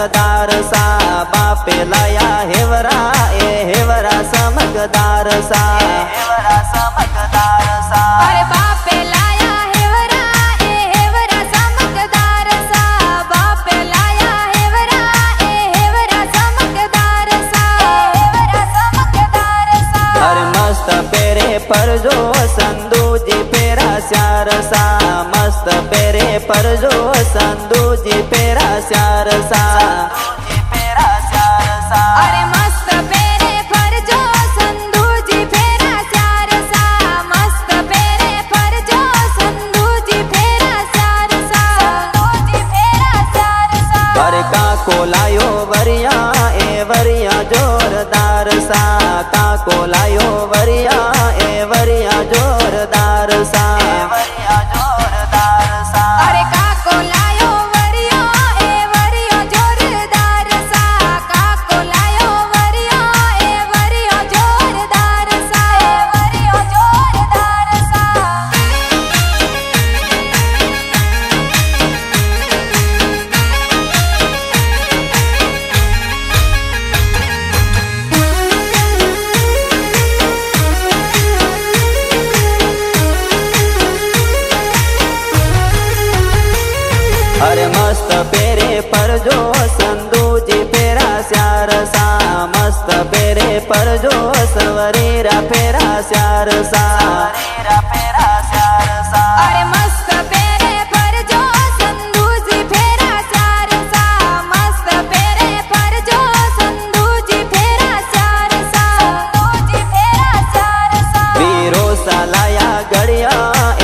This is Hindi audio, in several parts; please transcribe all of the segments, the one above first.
समकदार सा बापे लाया हेवरा ए हेवरा समकदार सा हेवरा समकदार सा अरे बापे लाया हेवरा ए हेवरा समकदार सा बापे लाया हेवरा ए हेवरा समकदार सा हेवरा समकदार सा अरे मस्त पेरे पर जो संदू जी फेरा स्यार सा मस्त पेरे पर जो संदू जी फेरा स्यार सा अरे मस्त पेरे पर जो संधू जी फेरा स्यार सा मस्त पेरे पर जो संधू जी फेरा स्यार सा संधू जी फेरा स्यार सा अरे काको लायो वरिया ए वरिया जोरदार सा काको लायो वरिया ए वरिया जोरदार सा वरिया जोरदार सा अरे काको लायो वरिया ए वरिया जोरदार सा काको लायो वरिया ए वरिया जोरदार सा वरिया जोरदार सा अरे मस्त पेरे पर जो संदू जी फेरा स्यार सा मस्त पेरे पर जो सवरीरा फेरा स्यार सा फेरा स्यार सा अरे मस्त पेरे पर जो संधू जी फेरा स्यार सा मस्त पेरे पर जो संधू जी फेरा स्यार सा संधू जी फेरा स्यार सा वीरो सालाया गड़िया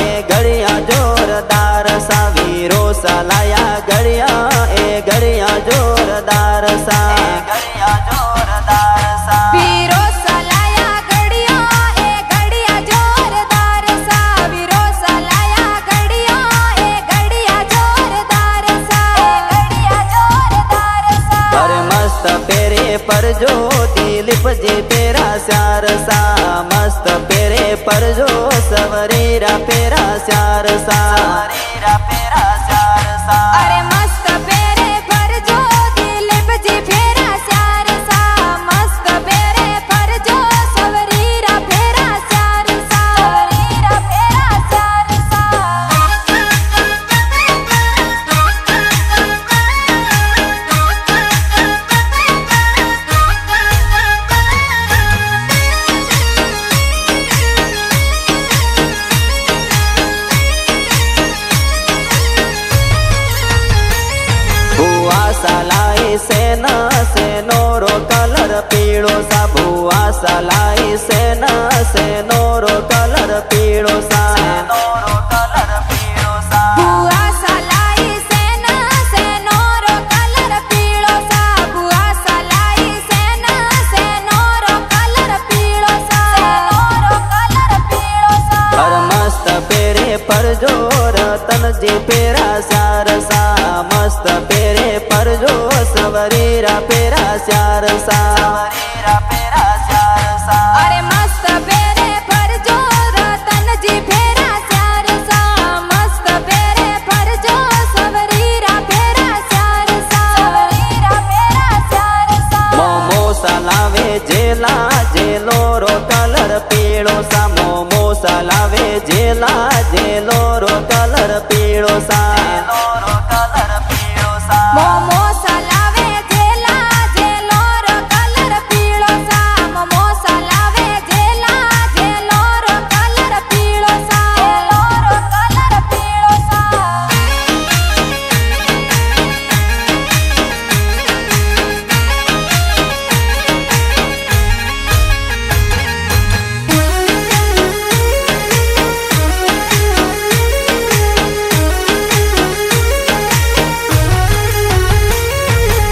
ए गड़िया जोरदार सा वीरो सालाया गड़िया ए गड़िया जोरदार सा गड़िया जोरदार सा वीरो सलाया गड़िया ए गड़िया जोरदार सा वीरो सलाया गड़िया ए गड़िया जोरदार सा गड़िया जोरदार सा अरे मस्त पेरे पर जो दिलीप जी फेरा स्यार सा मस्त पेरे पर जो सवरीरा फेरा स्यार सा फेरा स्यार सा अरे मस्त पेरे पर जो दिलीप जी फेरा स्यार सा मस्त पेरे पर जो सवरीरा फेरा स्यार सा सवरीरा फेरा स्यार सा भुआ सलाई सेना सेनोरो कलर पीड़ो सा भुआ सलाई सेना सेनोरो कलर पीड़ो सा कलर पीड़ो सा बुआ सलाई सेना सेनोरो कलर पीड़ो सा बुआ सलाई सेना सेनोरो कलर पीड़ो सा सेनोरो कलर पीड़ो सा हर मस्त पेरे पर जो रतन जी फेरा स्यार सा मस्त पेरे पर जो सवरीरा फेरा स्यार सा फेरा स्यार सा अरे मस्त पेरे पर जो रतन जी फेरा स्यार सा मस्त पेरे पर जो सवरीरा फेरा स्यार सा सवरीरा फेरा स्यार सा मोमो सलावे जेला जेलो रो कलर पीड़ो सा मोमो सलावे जेला जेलो रो कलर पीड़ो सा कलर पीड़ो सा मोमो सलावे जेला जेलो रो कलर पीड़ो सा मोमो सलावे जेला जेलो रो कलर पीड़ो सा जेलो रो कलर पीड़ो सा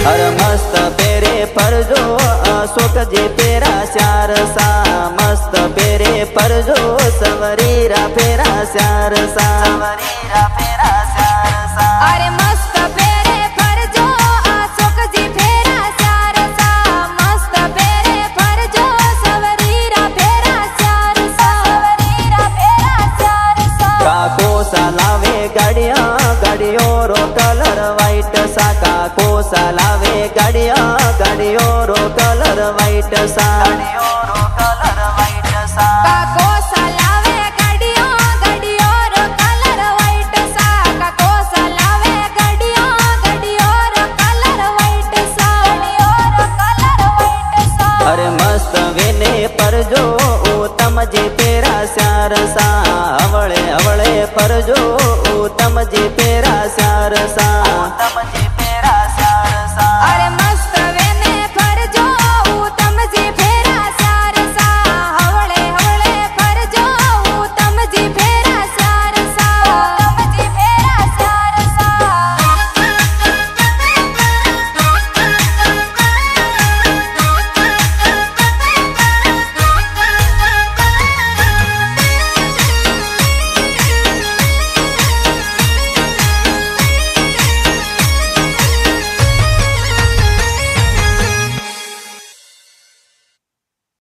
हर मस्त पेरे पर जो अशोक जी फेरा स्यार सा मस्त पेरे पर जो सवरीरा फेरा स्यार सा फेरा स्यार सा अरे मस्त पेरे पर जो अशोक जी फेरा स्यार सा मस्त पेरे पर जो सवरीरा फेरा स्यार सा सवरीरा फेरा स्यार सा काको सलावे गाड़िया गाड़ियों रो कलर वाइट सा काको सलावे વાઈટ સા ગાડીઓરો કલર વાઈટ સા કાકો સલાવે ગાડીઓ ગાડીઓ રો કલર વાઈટ સા કાકો સલાવે ગાડીઓ ગાડીઓ રો કલર વાઈટ સા ગાડીઓ રો કલર વાઈટ સા અરે મસ્ત વેને પરજો ઉત્તમ જે પેરા સ્યાર સા હવળે હવળે પરજો ઉત્તમ જે